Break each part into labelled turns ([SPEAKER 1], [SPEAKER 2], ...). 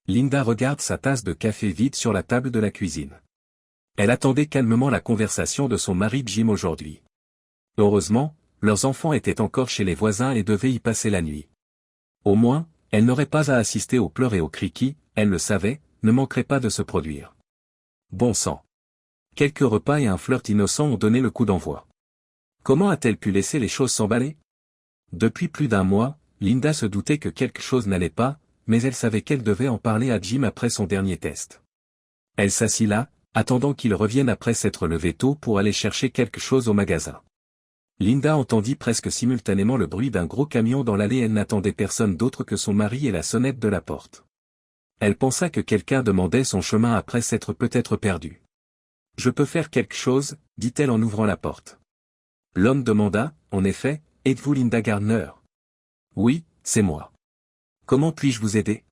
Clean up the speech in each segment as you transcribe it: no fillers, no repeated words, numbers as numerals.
[SPEAKER 1] Linda regarde sa tasse de café vide sur la table de la cuisine. Elle attendait calmement la conversation de son mari Jim aujourd'hui. Heureusement, leurs enfants étaient encore chez les voisins et devaient y passer la nuit. Au moins, elle n'aurait pas à assister aux pleurs et aux cris qui, elle le savait, ne manqueraient pas de se produire. Bon sang. Quelques repas et un flirt innocent ont donné le coup d'envoi. Comment a-t-elle pu laisser les choses s'emballer? Depuis plus d'un mois, Linda se doutait que quelque chose n'allait pas, mais elle savait qu'elle devait en parler à Jim après son dernier test. Elle s'assit là, attendant qu'il revienne après s'être levé tôt pour aller chercher quelque chose au magasin. Linda entendit presque simultanément le bruit d'un gros camion dans l'allée. Elle n'attendait personne d'autre que son mari et la sonnette de la porte. Elle pensa que quelqu'un demandait son chemin après s'être peut-être perdu. « Je peux faire quelque chose ?» dit-elle en ouvrant la porte. L'homme demanda, en effet, « Êtes-vous Linda Gardner ?»« Oui, c'est moi. »« Comment puis-je vous aider ?»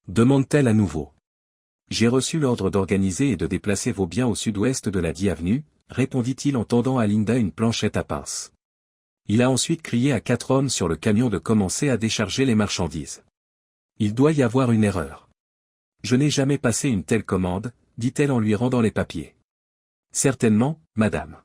[SPEAKER 1] demande-t-elle à nouveau. « J'ai reçu l'ordre d'organiser et de déplacer vos biens au sud-ouest de la dit avenue, » répondit-il en tendant à Linda une planchette à pince. Il a ensuite crié à 4 hommes sur le camion de commencer à décharger les marchandises. « Il doit y avoir une erreur. »« Je n'ai jamais passé une telle commande, » dit-elle en lui rendant les papiers. « Certainement, madame. »«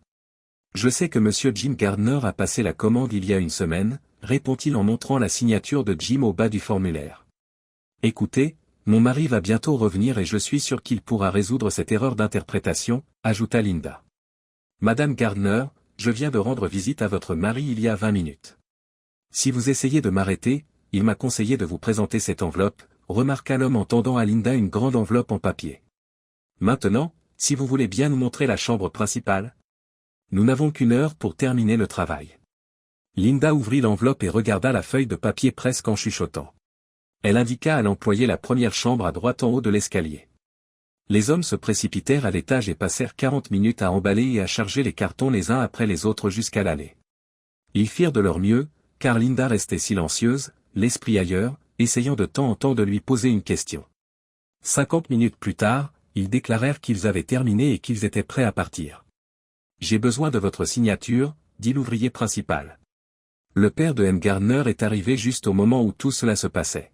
[SPEAKER 1] Je sais que monsieur Jim Gardner a passé la commande il y a une semaine, » répond-il en montrant la signature de Jim au bas du formulaire. « Écoutez, mon mari va bientôt revenir et je suis sûr qu'il pourra résoudre cette erreur d'interprétation, » ajouta Linda. « Madame Gardner, je viens de rendre visite à votre mari il y a 20 minutes. Si vous essayez de m'arrêter, il m'a conseillé de vous présenter cette enveloppe, » remarqua l'homme en tendant à Linda une grande enveloppe en papier. « Maintenant, si vous voulez bien nous montrer la chambre principale. Nous n'avons qu'une heure pour terminer le travail. » Linda ouvrit l'enveloppe et regarda la feuille de papier presque en chuchotant. Elle indiqua à l'employé la première chambre à droite en haut de l'escalier. Les hommes se précipitèrent à l'étage et passèrent 40 minutes à emballer et à charger les cartons les uns après les autres jusqu'à l'allée. Ils firent de leur mieux, car Linda restait silencieuse, l'esprit ailleurs, essayant de temps en temps de lui poser une question. 50 minutes plus tard, ils déclarèrent qu'ils avaient terminé et qu'ils étaient prêts à partir. « J'ai besoin de votre signature, » dit l'ouvrier principal. Le père de M. Gardner est arrivé juste au moment où tout cela se passait.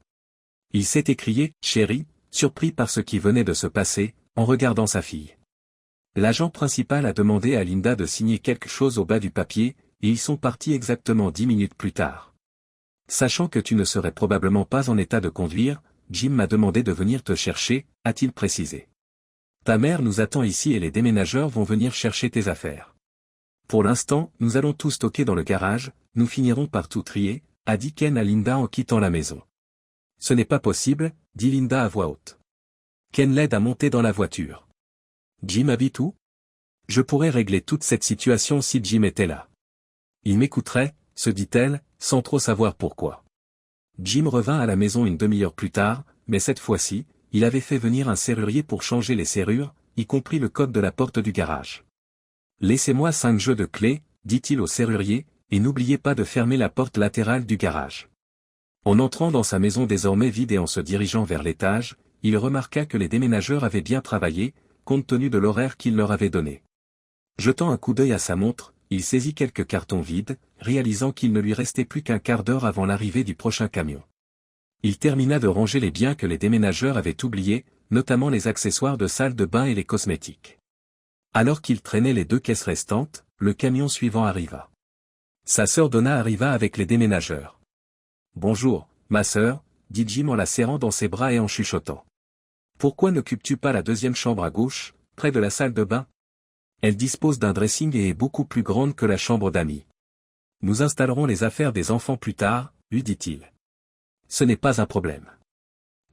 [SPEAKER 1] Il s'est écrié « Chérie », surpris par ce qui venait de se passer, en regardant sa fille. L'agent principal a demandé à Linda de signer quelque chose au bas du papier, et ils sont partis exactement 10 minutes plus tard. Sachant que tu ne serais probablement pas en état de conduire, Jim m'a demandé de venir te chercher, a-t-il précisé. Ta mère nous attend ici et les déménageurs vont venir chercher tes affaires. Pour l'instant, nous allons tout stocker dans le garage, nous finirons par tout trier, a dit Ken à Linda en quittant la maison. Ce n'est pas possible, dit Linda à voix haute. Ken l'aide à monter dans la voiture. Jim habite où? Je pourrais régler toute cette situation si Jim était là. Il m'écouterait, se dit-elle, sans trop savoir pourquoi. Jim revint à la maison une demi-heure plus tard, mais cette fois-ci, il avait fait venir un serrurier pour changer les serrures, y compris le code de la porte du garage. Laissez-moi 5 jeux de clés, dit-il au serrurier, et n'oubliez pas de fermer la porte latérale du garage. En entrant dans sa maison désormais vide et en se dirigeant vers l'étage, il remarqua que les déménageurs avaient bien travaillé, compte tenu de l'horaire qu'il leur avait donné. Jetant un coup d'œil à sa montre, il saisit quelques cartons vides, réalisant qu'il ne lui restait plus qu'un quart d'heure avant l'arrivée du prochain camion. Il termina de ranger les biens que les déménageurs avaient oubliés, notamment les accessoires de salle de bain et les cosmétiques. Alors qu'il traînait les 2 caisses restantes, le camion suivant arriva. Sa sœur Donna arriva avec les déménageurs. « Bonjour, ma sœur, » dit Jim en la serrant dans ses bras et en chuchotant. « Pourquoi n'occupes-tu pas la 2e chambre à gauche, près de la salle de bain? Elle dispose d'un dressing et est beaucoup plus grande que la chambre d'amis. Nous installerons les affaires des enfants plus tard, lui dit-il. Ce n'est pas un problème.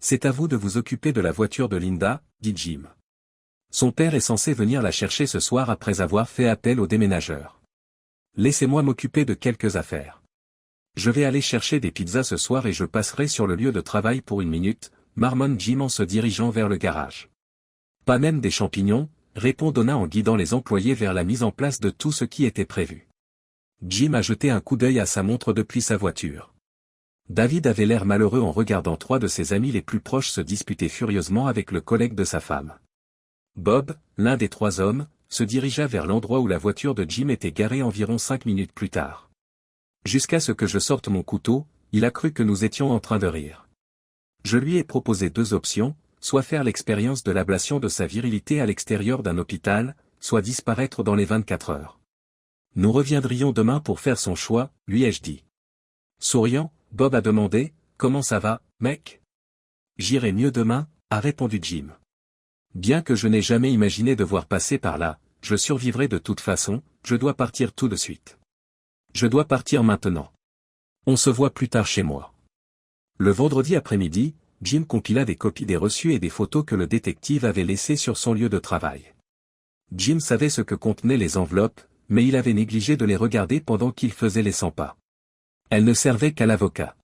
[SPEAKER 1] C'est à vous de vous occuper de la voiture de Linda, dit Jim. Son père est censé venir la chercher ce soir après avoir fait appel aux déménageurs. Laissez-moi m'occuper de quelques affaires. Je vais aller chercher des pizzas ce soir et je passerai sur le lieu de travail pour 1 minute, marmonne Jim en se dirigeant vers le garage. Pas même des champignons, répond Donna en guidant les employés vers la mise en place de tout ce qui était prévu. Jim a jeté un coup d'œil à sa montre depuis sa voiture. David avait l'air malheureux en regardant 3 de ses amis les plus proches se disputer furieusement avec le collègue de sa femme. Bob, l'un des 3 hommes, se dirigea vers l'endroit où la voiture de Jim était garée environ 5 minutes plus tard. Jusqu'à ce que je sorte mon couteau, il a cru que nous étions en train de rire. Je lui ai proposé deux options, soit faire l'expérience de l'ablation de sa virilité à l'extérieur d'un hôpital, soit disparaître dans les 24 heures. Nous reviendrions demain pour faire son choix, lui ai-je dit. Souriant, Bob a demandé, comment ça va, mec? J'irai mieux demain, a répondu Jim. Bien que je n'ai jamais imaginé devoir passer par là, je survivrai de toute façon, je dois partir tout de suite. Je dois partir maintenant. On se voit plus tard chez moi. Le vendredi après-midi, Jim compila des copies des reçus et des photos que le détective avait laissées sur son lieu de travail. Jim savait ce que contenaient les enveloppes, mais il avait négligé de les regarder pendant qu'il faisait les 100 pas. Elles ne servaient qu'à l'avocat.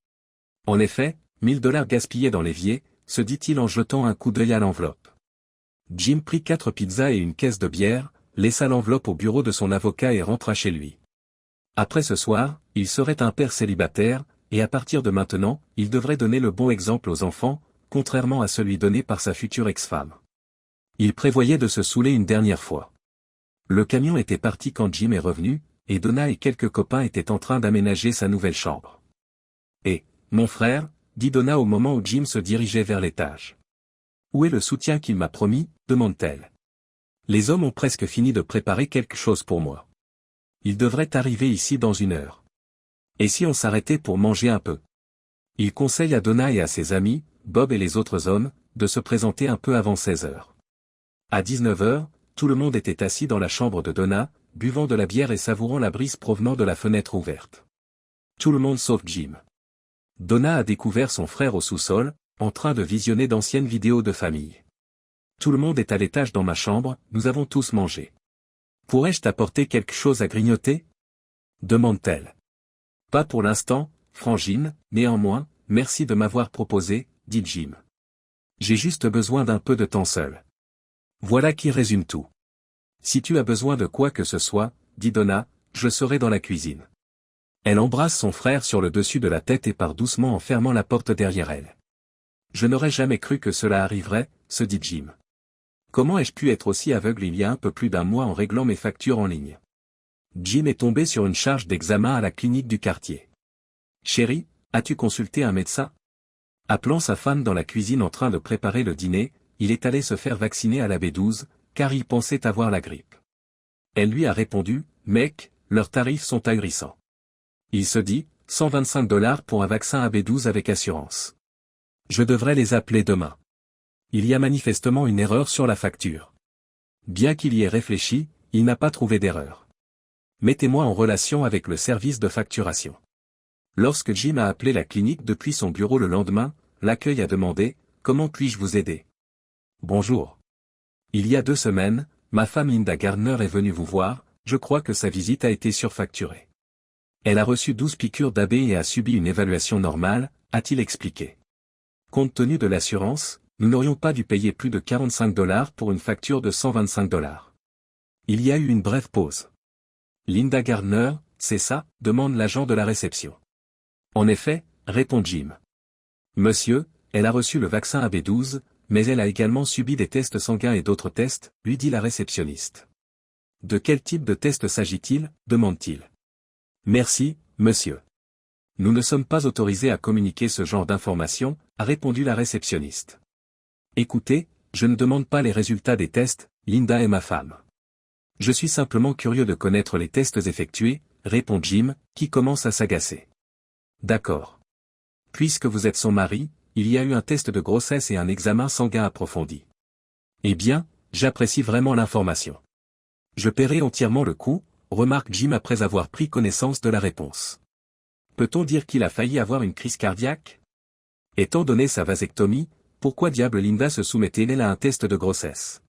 [SPEAKER 1] En effet, 1000 $ gaspillés dans l'évier, se dit-il en jetant un coup d'œil à l'enveloppe. Jim prit 4 pizzas et une caisse de bière, laissa l'enveloppe au bureau de son avocat et rentra chez lui. Après ce soir, il serait un père célibataire, et à partir de maintenant, il devrait donner le bon exemple aux enfants, contrairement à celui donné par sa future ex-femme. Il prévoyait de se saouler une dernière fois. Le camion était parti quand Jim est revenu, et Donna et quelques copains étaient en train d'aménager sa nouvelle chambre. « Et, mon frère » dit Donna au moment où Jim se dirigeait vers l'étage. « Où est le soutien qu'il m'a promis » demande-t-elle. « Les hommes ont presque fini de préparer quelque chose pour moi. Ils devraient arriver ici dans 1 heure. Et si on s'arrêtait pour manger un peu ?» Il conseille à Donna et à ses amis, Bob et les autres hommes, de se présenter un peu avant 16 heures. À 19 heures, tout le monde était assis dans la chambre de Donna, buvant de la bière et savourant la brise provenant de la fenêtre ouverte. Tout le monde sauf Jim. Donna a découvert son frère au sous-sol, en train de visionner d'anciennes vidéos de famille. Tout le monde est à l'étage dans ma chambre, nous avons tous mangé. Pourrais-je t'apporter quelque chose à grignoter? Demande-t-elle. Pas pour l'instant, Frangine, néanmoins, merci de m'avoir proposé, dit Jim. J'ai juste besoin d'un peu de temps seul. Voilà qui résume tout. Si tu as besoin de quoi que ce soit, dit Donna, je serai dans la cuisine. Elle embrasse son frère sur le dessus de la tête et part doucement en fermant la porte derrière elle. Je n'aurais jamais cru que cela arriverait, se dit Jim. Comment ai-je pu être aussi aveugle il y a un peu plus d'1 mois en réglant mes factures en ligne? Jim est tombé sur une charge d'examen à la clinique du quartier. Chérie, as-tu consulté un médecin? Appelant sa femme dans la cuisine en train de préparer le dîner, il est allé se faire vacciner à la B12, car il pensait avoir la grippe. Elle lui a répondu, mec, leurs tarifs sont ahurissants. Il se dit, 125 $ pour un vaccin AB12 avec assurance. Je devrais les appeler demain. Il y a manifestement une erreur sur la facture. Bien qu'il y ait réfléchi, il n'a pas trouvé d'erreur. Mettez-moi en relation avec le service de facturation. Lorsque Jim a appelé la clinique depuis son bureau le lendemain, l'accueil a demandé, comment puis-je vous aider? Bonjour. Il y a 2 semaines, ma femme Linda Gardner est venue vous voir, je crois que sa visite a été surfacturée. Elle a reçu 12 piqûres d'AB et a subi une évaluation normale, a-t-il expliqué. Compte tenu de l'assurance, nous n'aurions pas dû payer plus de 45 $ pour une facture de 125 $. Il y a eu une brève pause. Linda Gardner, c'est ça, demande l'agent de la réception. En effet, répond Jim. Monsieur, elle a reçu le vaccin AB12, mais elle a également subi des tests sanguins et d'autres tests, lui dit la réceptionniste. De quel type de test s'agit-il, demande-t-il. Merci, monsieur. Nous ne sommes pas autorisés à communiquer ce genre d'informations, a répondu la réceptionniste. Écoutez, je ne demande pas les résultats des tests, Linda est ma femme. Je suis simplement curieux de connaître les tests effectués, répond Jim, qui commence à s'agacer. D'accord. Puisque vous êtes son mari, il y a eu un test de grossesse et un examen sanguin approfondi. Eh bien, j'apprécie vraiment l'information. Je paierai entièrement le coût, remarque Jim après avoir pris connaissance de la réponse. Peut-on dire qu'il a failli avoir une crise cardiaque? Étant donné sa vasectomie, pourquoi diable Linda se soumettait-elle à un test de grossesse?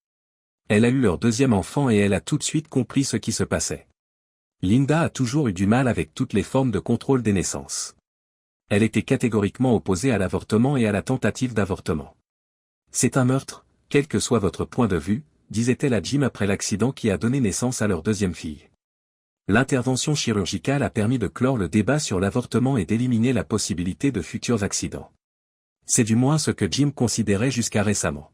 [SPEAKER 1] Elle a eu leur 2e enfant et elle a tout de suite compris ce qui se passait. Linda a toujours eu du mal avec toutes les formes de contrôle des naissances. Elle était catégoriquement opposée à l'avortement et à la tentative d'avortement. C'est un meurtre, quel que soit votre point de vue, disait-elle à Jim après l'accident qui a donné naissance à leur 2e fille. L'intervention chirurgicale a permis de clore le débat sur l'avortement et d'éliminer la possibilité de futurs accidents. C'est du moins ce que Jim considérait jusqu'à récemment.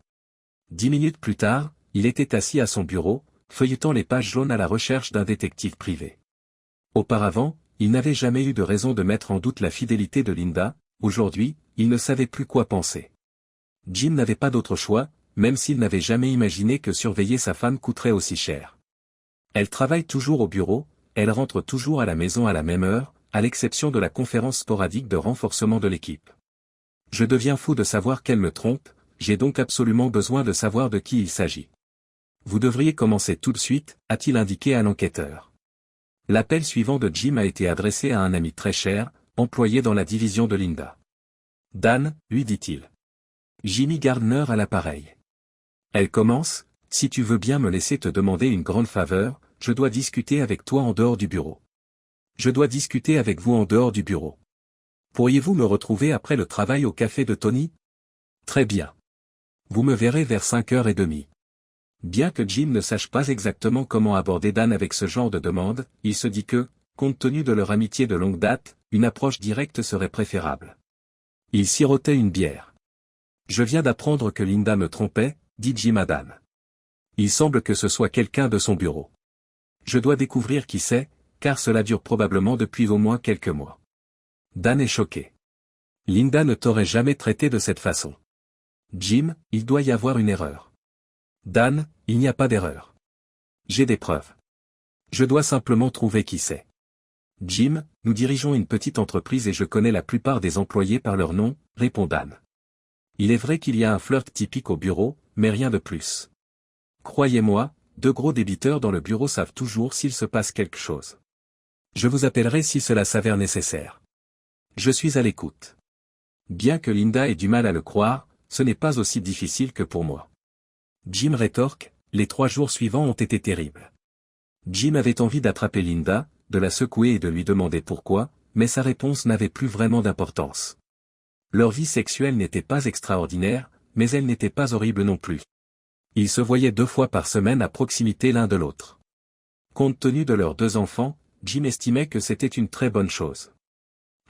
[SPEAKER 1] 10 minutes plus tard, il était assis à son bureau, feuilletant les pages jaunes à la recherche d'un détective privé. Auparavant, il n'avait jamais eu de raison de mettre en doute la fidélité de Linda, Aujourd'hui, il ne savait plus quoi penser. Jim n'avait pas d'autre choix, même s'il n'avait jamais imaginé que surveiller sa femme coûterait aussi cher. Elle travaille toujours au bureau, elle rentre toujours à la maison à la même heure, à l'exception de la conférence sporadique de renforcement de l'équipe. Je deviens fou de savoir qu'elle me trompe, j'ai donc absolument besoin de savoir de qui il s'agit. Vous devriez commencer tout de suite, a-t-il indiqué à l'enquêteur. L'appel suivant de Jim a été adressé à un ami très cher, employé dans la division de Linda. Dan, lui dit-il. Jimmy Gardner à l'appareil. Elle commence, si tu veux bien me laisser te demander une grande faveur, je dois discuter avec toi en dehors du bureau. Je dois discuter avec vous en dehors du bureau. Pourriez-vous me retrouver après le travail au café de Tony? Très bien. Vous me verrez vers 5h30. Bien que Jim ne sache pas exactement comment aborder Dan avec ce genre de demande, il se dit que, compte tenu de leur amitié de longue date, une approche directe serait préférable. Il sirotait une bière. Je viens d'apprendre que Linda me trompait, dit Jim à Dan. Il semble que ce soit quelqu'un de son bureau. Je dois découvrir qui c'est, car cela dure probablement depuis au moins quelques mois. Dan est choqué. Linda ne t'aurait jamais traité de cette façon. Jim, il doit y avoir une erreur. Dan, il n'y a pas d'erreur. J'ai des preuves. Je dois simplement trouver qui c'est. Jim, nous dirigeons une petite entreprise et je connais la plupart des employés par leur nom, répond Dan. Il est vrai qu'il y a un flirt typique au bureau, mais rien de plus. Croyez-moi, deux gros débiteurs dans le bureau savent toujours s'il se passe quelque chose. Je vous appellerai si cela s'avère nécessaire. Je suis à l'écoute. Bien que Linda ait du mal à le croire, ce n'est pas aussi difficile que pour moi. Jim rétorque, les 3 jours suivants ont été terribles. Jim avait envie d'attraper Linda, de la secouer et de lui demander pourquoi, mais sa réponse n'avait plus vraiment d'importance. Leur vie sexuelle n'était pas extraordinaire, mais elle n'était pas horrible non plus. Ils se voyaient 2 fois par semaine à proximité l'un de l'autre. Compte tenu de leurs 2 enfants, Jim estimait que c'était une très bonne chose.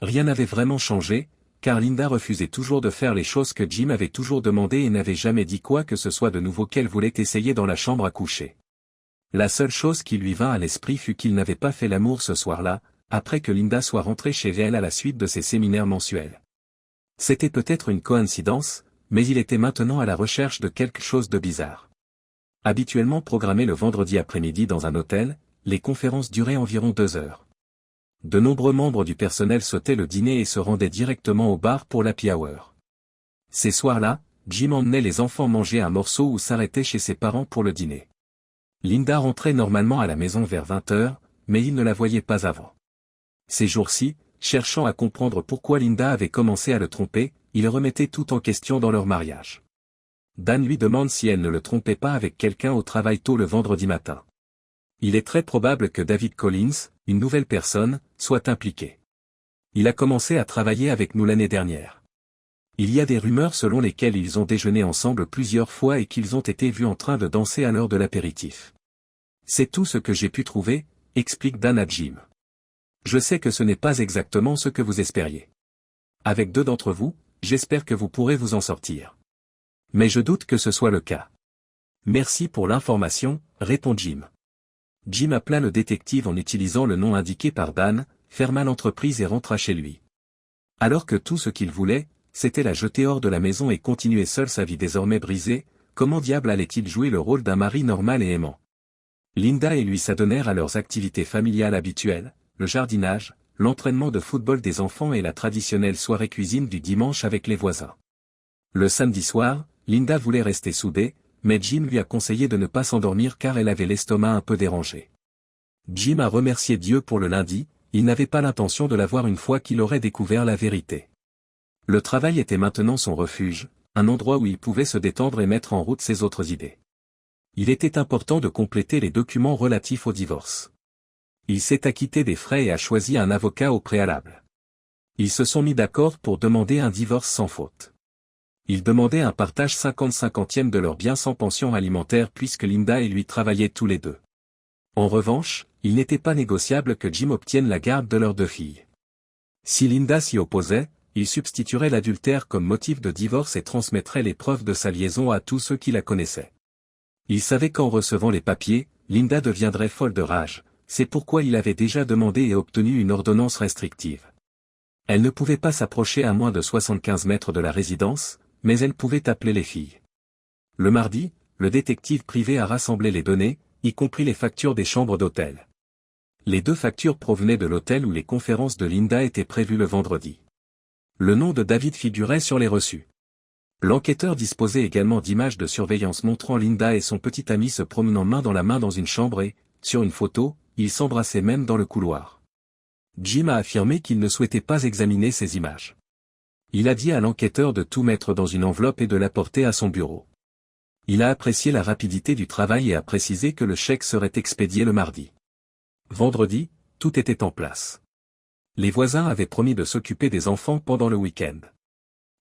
[SPEAKER 1] Rien n'avait vraiment changé, car Linda refusait toujours de faire les choses que Jim avait toujours demandé et n'avait jamais dit quoi que ce soit de nouveau qu'elle voulait essayer dans la chambre à coucher. La seule chose qui lui vint à l'esprit fut qu'il n'avait pas fait l'amour ce soir-là, après que Linda soit rentrée chez elle à la suite de ses séminaires mensuels. C'était peut-être une coïncidence, mais il était maintenant à la recherche de quelque chose de bizarre. Habituellement programmées le vendredi après-midi dans un hôtel, les conférences duraient environ 2 heures. De nombreux membres du personnel sautaient le dîner et se rendaient directement au bar pour l'happy hour. Ces soirs-là, Jim emmenait les enfants manger un morceau ou s'arrêtait chez ses parents pour le dîner. Linda rentrait normalement à la maison vers 20h, mais il ne la voyait pas avant. Ces jours-ci, cherchant à comprendre pourquoi Linda avait commencé à le tromper, il remettait tout en question dans leur mariage. Dan lui demande si elle ne le trompait pas avec quelqu'un au travail tôt le vendredi matin. Il est très probable que David Collins, une nouvelle personne, soit impliqué. Il a commencé à travailler avec nous l'année dernière. Il y a des rumeurs selon lesquelles ils ont déjeuné ensemble plusieurs fois et qu'ils ont été vus en train de danser à l'heure de l'apéritif. C'est tout ce que j'ai pu trouver, explique Dan à Jim. Je sais que ce n'est pas exactement ce que vous espériez. Avec 2 d'entre vous, j'espère que vous pourrez vous en sortir. Mais je doute que ce soit le cas. Merci pour l'information, répond Jim. Jim appela le détective en utilisant le nom indiqué par Dan, ferma l'entreprise et rentra chez lui. Alors que tout ce qu'il voulait, c'était la jeter hors de la maison et continuer seul sa vie désormais brisée, comment diable allait-il jouer le rôle d'un mari normal et aimant? Linda et lui s'adonnèrent à leurs activités familiales habituelles, le jardinage, l'entraînement de football des enfants et la traditionnelle soirée cuisine du dimanche avec les voisins. Le samedi soir, Linda voulait rester soudée, mais Jim lui a conseillé de ne pas s'endormir car elle avait l'estomac un peu dérangé. Jim a remercié Dieu pour le lundi, il n'avait pas l'intention de la voir une fois qu'il aurait découvert la vérité. Le travail était maintenant son refuge, un endroit où il pouvait se détendre et mettre en route ses autres idées. Il était important de compléter les documents relatifs au divorce. Il s'est acquitté des frais et a choisi un avocat au préalable. Ils se sont mis d'accord pour demander un divorce sans faute. Ils demandaient un partage 50-50e de leurs biens sans pension alimentaire puisque Linda et lui travaillaient tous les 2. En revanche, il n'était pas négociable que Jim obtienne la garde de leurs 2 filles. Si Linda s'y opposait, il substituerait l'adultère comme motif de divorce et transmettrait les preuves de sa liaison à tous ceux qui la connaissaient. Il savait qu'en recevant les papiers, Linda deviendrait folle de rage, c'est pourquoi il avait déjà demandé et obtenu une ordonnance restrictive. Elle ne pouvait pas s'approcher à moins de 75 mètres de la résidence, mais elle pouvait appeler les filles. Le mardi, le détective privé a rassemblé les données, y compris les factures des chambres d'hôtel. Les 2 factures provenaient de l'hôtel où les conférences de Linda étaient prévues le vendredi. Le nom de David figurait sur les reçus. L'enquêteur disposait également d'images de surveillance montrant Linda et son petit ami se promenant main dans la main dans une chambre et, sur une photo, ils s'embrassaient même dans le couloir. Jim a affirmé qu'il ne souhaitait pas examiner ces images. Il a dit à l'enquêteur de tout mettre dans une enveloppe et de l'apporter à son bureau. Il a apprécié la rapidité du travail et a précisé que le chèque serait expédié le mardi. Vendredi, tout était en place. Les voisins avaient promis de s'occuper des enfants pendant le week-end.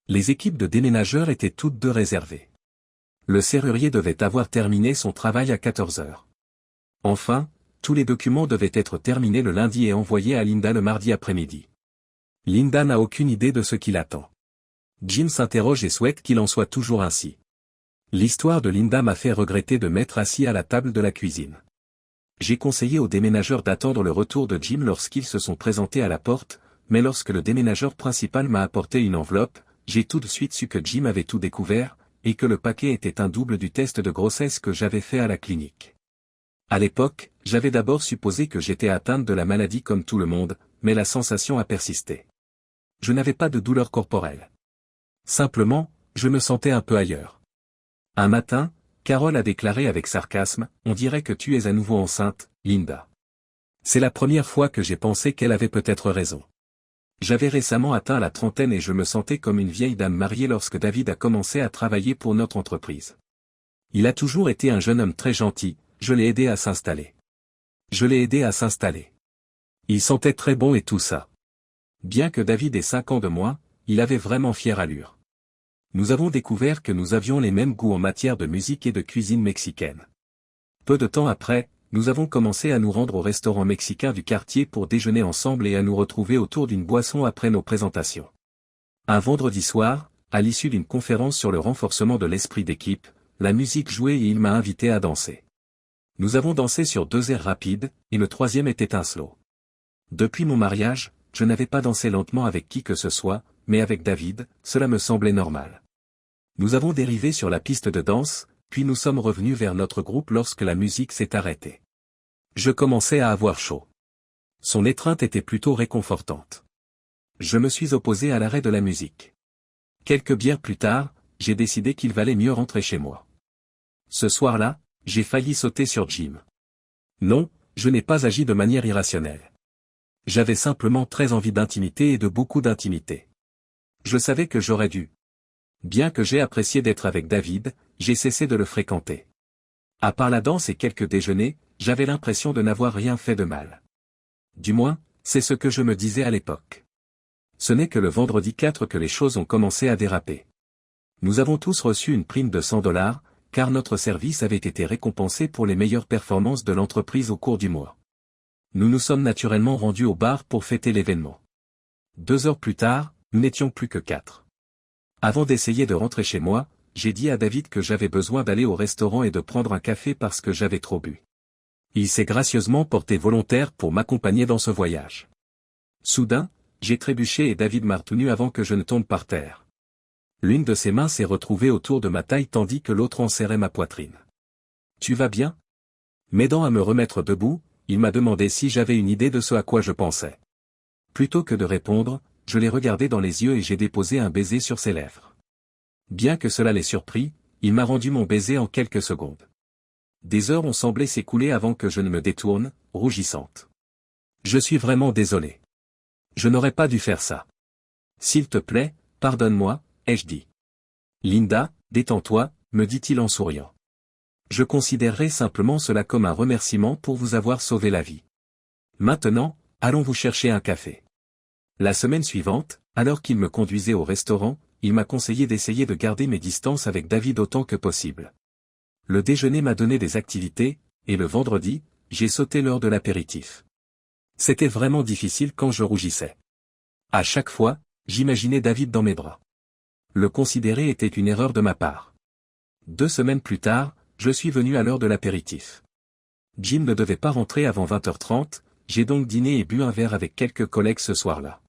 [SPEAKER 1] Les équipes de déménageurs étaient toutes 2 réservées. Le serrurier devait avoir terminé son travail à 14 heures. Enfin, tous les documents devaient être terminés le lundi et envoyés à Linda le mardi après-midi. Linda n'a aucune idée de ce qui l'attend. Jim s'interroge et souhaite qu'il en soit toujours ainsi. L'histoire de Linda m'a fait regretter de m'être assis à la table de la cuisine. J'ai conseillé aux déménageurs d'attendre le retour de Jim lorsqu'ils se sont présentés à la porte, mais lorsque le déménageur principal m'a apporté une enveloppe, j'ai tout de suite su que Jim avait tout découvert, et que le paquet était un double du test de grossesse que j'avais fait à la clinique. À l'époque, j'avais d'abord supposé que j'étais atteinte de la maladie comme tout le monde, mais la sensation a persisté. Je n'avais pas de douleur corporelle. Simplement, je me sentais un peu ailleurs. Un matin, Carol a déclaré avec sarcasme, « On dirait que tu es à nouveau enceinte, Linda. » C'est la première fois que j'ai pensé qu'elle avait peut-être raison. J'avais récemment atteint la trentaine et je me sentais comme une vieille dame mariée lorsque David a commencé à travailler pour notre entreprise. Il a toujours été un jeune homme très gentil, je l'ai aidé à s'installer. Il sentait très bon et tout ça. Bien que David ait 5 ans de moins, il avait vraiment fière allure. Nous avons découvert que nous avions les mêmes goûts en matière de musique et de cuisine mexicaine. Peu de temps après, nous avons commencé à nous rendre au restaurant mexicain du quartier pour déjeuner ensemble et à nous retrouver autour d'une boisson après nos présentations. Un vendredi soir, à l'issue d'une conférence sur le renforcement de l'esprit d'équipe, la musique jouait et il m'a invité à danser. Nous avons dansé sur 2 airs rapides, et le 3e était un slow. Depuis mon mariage, je n'avais pas dansé lentement avec qui que ce soit, mais avec David, cela me semblait normal. Nous avons dérivé sur la piste de danse, puis nous sommes revenus vers notre groupe lorsque la musique s'est arrêtée. Je commençais à avoir chaud. Son étreinte était plutôt réconfortante. Je me suis opposé à l'arrêt de la musique. Quelques bières plus tard, j'ai décidé qu'il valait mieux rentrer chez moi. Ce soir-là, j'ai failli sauter sur Jim. Non, je n'ai pas agi de manière irrationnelle. J'avais simplement très envie d'intimité et de beaucoup d'intimité. Je savais que j'aurais dû. Bien que j'ai apprécié d'être avec David, j'ai cessé de le fréquenter. À part la danse et quelques déjeuners, j'avais l'impression de n'avoir rien fait de mal. Du moins, c'est ce que je me disais à l'époque. Ce n'est que le vendredi 4 que les choses ont commencé à déraper. Nous avons tous reçu une prime de $100, car notre service avait été récompensé pour les meilleures performances de l'entreprise au cours du mois. Nous nous sommes naturellement rendus au bar pour fêter l'événement. 2 heures plus tard, nous n'étions plus que 4. Avant d'essayer de rentrer chez moi, j'ai dit à David que j'avais besoin d'aller au restaurant et de prendre un café parce que j'avais trop bu. Il s'est gracieusement porté volontaire pour m'accompagner dans ce voyage. Soudain, j'ai trébuché et David m'a retenu avant que je ne tombe par terre. L'une de ses mains s'est retrouvée autour de ma taille tandis que l'autre enserrait ma poitrine. « Tu vas bien ?» M'aidant à me remettre debout, il m'a demandé si j'avais une idée de ce à quoi je pensais. Plutôt que de répondre, je l'ai regardé dans les yeux et j'ai déposé un baiser sur ses lèvres. Bien que cela l'ait surpris, il m'a rendu mon baiser en quelques secondes. Des heures ont semblé s'écouler avant que je ne me détourne, rougissante. « Je suis vraiment désolé. Je n'aurais pas dû faire ça. S'il te plaît, pardonne-moi, ai-je dit. Linda, détends-toi, me dit-il en souriant. Je considérerai simplement cela comme un remerciement pour vous avoir sauvé la vie. Maintenant, allons vous chercher un café. La semaine suivante, alors qu'il me conduisait au restaurant, il m'a conseillé d'essayer de garder mes distances avec David autant que possible. Le déjeuner m'a donné des activités, et le vendredi, j'ai sauté lors de l'apéritif. C'était vraiment difficile quand je rougissais. À chaque fois, j'imaginais David dans mes bras. Le considérer était une erreur de ma part. 2 semaines plus tard, je suis venu à l'heure de l'apéritif. Jim ne devait pas rentrer avant 20h30, j'ai donc dîné et bu un verre avec quelques collègues ce soir-là.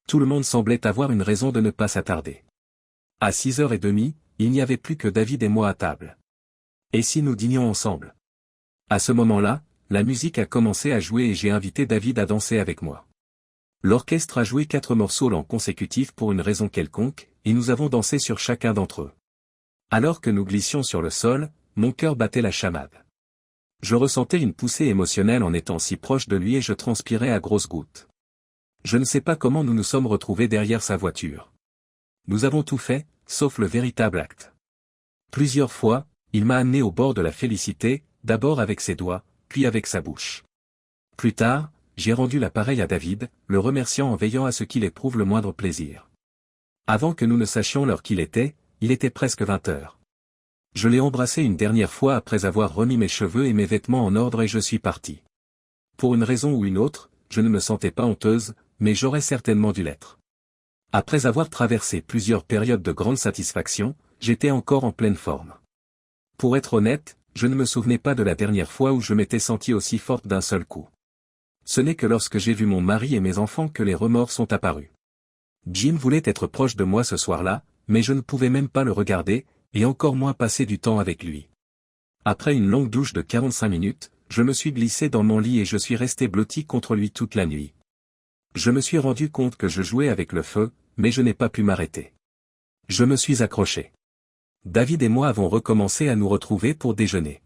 [SPEAKER 1] Tout le monde semblait avoir une raison de ne pas s'attarder. À 6h30, il n'y avait plus que David et moi à table. Et si nous dînions ensemble? À ce moment-là, la musique a commencé à jouer et j'ai invité David à danser avec moi. L'orchestre a joué 4 morceaux lents consécutifs pour une raison quelconque, et nous avons dansé sur chacun d'entre eux. Alors que nous glissions sur le sol, mon cœur battait la chamade. Je ressentais une poussée émotionnelle en étant si proche de lui et je transpirais à grosses gouttes. Je ne sais pas comment nous nous sommes retrouvés derrière sa voiture. Nous avons tout fait, sauf le véritable acte. Plusieurs fois, il m'a amené au bord de la félicité, d'abord avec ses doigts, puis avec sa bouche. Plus tard, j'ai rendu l'appareil à David, le remerciant en veillant à ce qu'il éprouve le moindre plaisir. Avant que nous ne sachions l'heure qu'il était, il était presque 20h. Je l'ai embrassé une dernière fois après avoir remis mes cheveux et mes vêtements en ordre et je suis parti. Pour une raison ou une autre, je ne me sentais pas honteuse, mais j'aurais certainement dû l'être. Après avoir traversé plusieurs périodes de grande satisfaction, j'étais encore en pleine forme. Pour être honnête, je ne me souvenais pas de la dernière fois où je m'étais sentie aussi forte d'un seul coup. Ce n'est que lorsque j'ai vu mon mari et mes enfants que les remords sont apparus. Jim voulait être proche de moi ce soir-là, mais je ne pouvais même pas le regarder, et encore moins passer du temps avec lui. Après une longue douche de 45 minutes, je me suis glissé dans mon lit et je suis resté blotti contre lui toute la nuit. Je me suis rendu compte que je jouais avec le feu, mais je n'ai pas pu m'arrêter. Je me suis accroché. David et moi avons recommencé à nous retrouver pour déjeuner.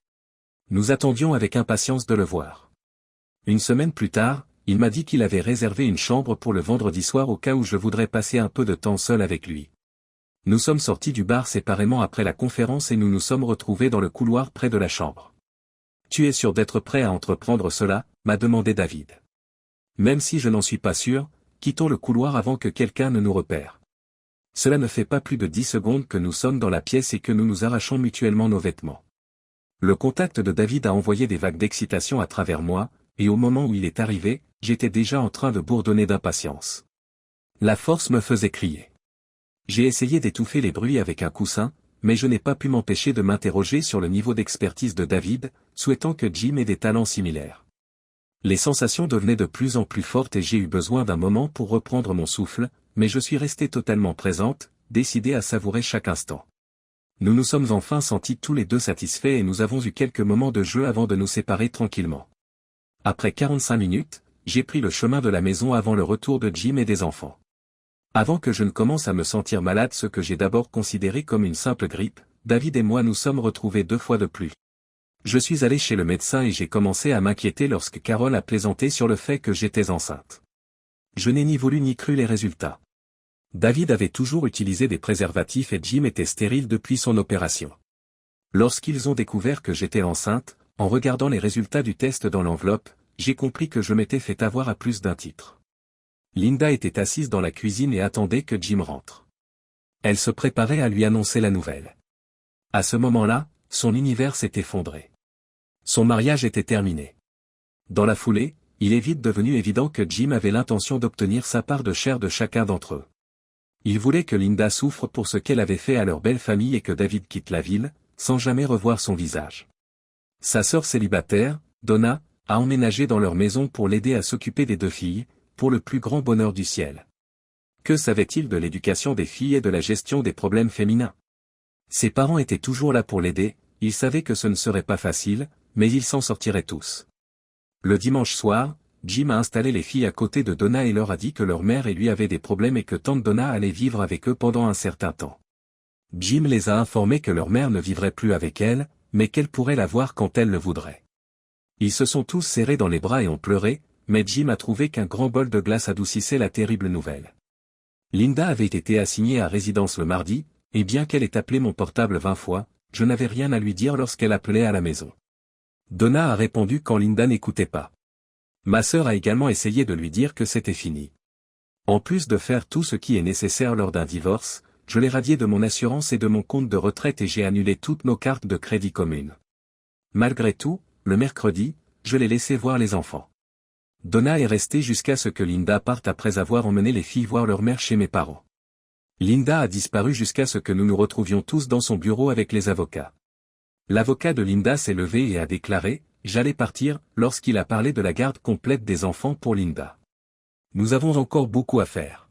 [SPEAKER 1] Nous attendions avec impatience de le voir. Une semaine plus tard, il m'a dit qu'il avait réservé une chambre pour le vendredi soir au cas où je voudrais passer un peu de temps seul avec lui. Nous sommes sortis du bar séparément après la conférence et nous nous sommes retrouvés dans le couloir près de la chambre. « Tu es sûr d'être prêt à entreprendre cela ?» m'a demandé David. Même si je n'en suis pas sûr, quittons le couloir avant que quelqu'un ne nous repère. Cela ne fait pas plus de 10 secondes que nous sommes dans la pièce et que nous nous arrachons mutuellement nos vêtements. Le contact de David a envoyé des vagues d'excitation à travers moi, et au moment où il est arrivé, j'étais déjà en train de bourdonner d'impatience. La force me faisait crier. J'ai essayé d'étouffer les bruits avec un coussin, mais je n'ai pas pu m'empêcher de m'interroger sur le niveau d'expertise de David, souhaitant que Jim ait des talents similaires. Les sensations devenaient de plus en plus fortes et j'ai eu besoin d'un moment pour reprendre mon souffle, mais je suis resté totalement présente, décidée à savourer chaque instant. Nous nous sommes enfin sentis tous les deux satisfaits et nous avons eu quelques moments de jeu avant de nous séparer tranquillement. Après 45 minutes, j'ai pris le chemin de la maison avant le retour de Jim et des enfants. Avant que je ne commence à me sentir malade, ce que j'ai d'abord considéré comme une simple grippe, David et moi nous sommes retrouvés 2 fois de plus. Je suis allé chez le médecin et j'ai commencé à m'inquiéter lorsque Carole a plaisanté sur le fait que j'étais enceinte. Je n'ai ni voulu ni cru les résultats. David avait toujours utilisé des préservatifs et Jim était stérile depuis son opération. Lorsqu'ils ont découvert que j'étais enceinte, en regardant les résultats du test dans l'enveloppe, j'ai compris que je m'étais fait avoir à plus d'un titre. Linda était assise dans la cuisine et attendait que Jim rentre. Elle se préparait à lui annoncer la nouvelle. À ce moment-là, son univers s'est effondré. Son mariage était terminé. Dans la foulée, il est vite devenu évident que Jim avait l'intention d'obtenir sa part de chair de chacun d'entre eux. Il voulait que Linda souffre pour ce qu'elle avait fait à leur belle famille et que David quitte la ville, sans jamais revoir son visage. Sa sœur célibataire, Donna, a emménagé dans leur maison pour l'aider à s'occuper des 2 filles, pour le plus grand bonheur du ciel. Que savait-il de l'éducation des filles et de la gestion des problèmes féminins? Ses parents étaient toujours là pour l'aider, il savait que ce ne serait pas facile, mais ils s'en sortiraient tous. Le dimanche soir, Jim a installé les filles à côté de Donna et leur a dit que leur mère et lui avaient des problèmes et que tante Donna allait vivre avec eux pendant un certain temps. Jim les a informés que leur mère ne vivrait plus avec elle, mais qu'elle pourrait la voir quand elle le voudrait. Ils se sont tous serrés dans les bras et ont pleuré, mais Jim a trouvé qu'un grand bol de glace adoucissait la terrible nouvelle. Linda avait été assignée à résidence le mardi, et bien qu'elle ait appelé mon portable 20 fois, je n'avais rien à lui dire lorsqu'elle appelait à la maison. Donna a répondu quand Linda n'écoutait pas. Ma sœur a également essayé de lui dire que c'était fini. En plus de faire tout ce qui est nécessaire lors d'un divorce, je l'ai radié de mon assurance et de mon compte de retraite et j'ai annulé toutes nos cartes de crédit communes. Malgré tout, le mercredi, je l'ai laissé voir les enfants. Donna est restée jusqu'à ce que Linda parte après avoir emmené les filles voir leur mère chez mes parents. Linda a disparu jusqu'à ce que nous nous retrouvions tous dans son bureau avec les avocats. L'avocat de Linda s'est levé et a déclaré « J'allais partir » lorsqu'il a parlé de la garde complète des enfants pour Linda. Nous avons encore beaucoup à faire.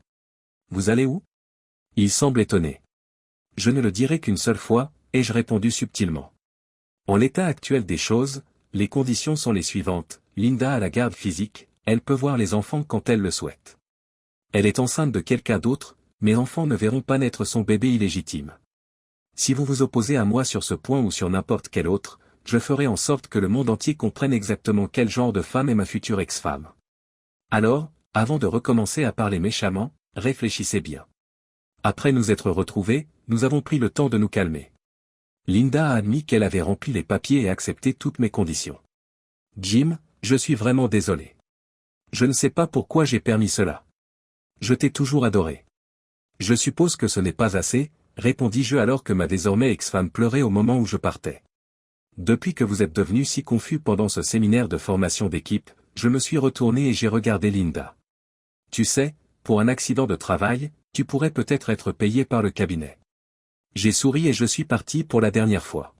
[SPEAKER 1] Vous allez où? Il semble étonné. Je ne le dirai qu'une seule fois, ai-je répondu subtilement. En l'état actuel des choses, les conditions sont les suivantes. Linda a la garde physique, elle peut voir les enfants quand elle le souhaite. Elle est enceinte de quelqu'un d'autre, mes enfants ne verront pas naître son bébé illégitime. Si vous vous opposez à moi sur ce point ou sur n'importe quel autre, je ferai en sorte que le monde entier comprenne exactement quel genre de femme est ma future ex-femme. Alors, avant de recommencer à parler méchamment, réfléchissez bien. Après nous être retrouvés, nous avons pris le temps de nous calmer. Linda a admis qu'elle avait rempli les papiers et accepté toutes mes conditions. Jim, je suis vraiment désolé. Je ne sais pas pourquoi j'ai permis cela. Je t'ai toujours adoré. Je suppose que ce n'est pas assez, répondis-je alors que ma désormais ex-femme pleurait au moment où je partais. Depuis que vous êtes devenu si confus pendant ce séminaire de formation d'équipe, je me suis retourné et j'ai regardé Linda. Tu sais, pour un accident de travail, tu pourrais peut-être être payé par le cabinet. J'ai souri et je suis parti pour la dernière fois.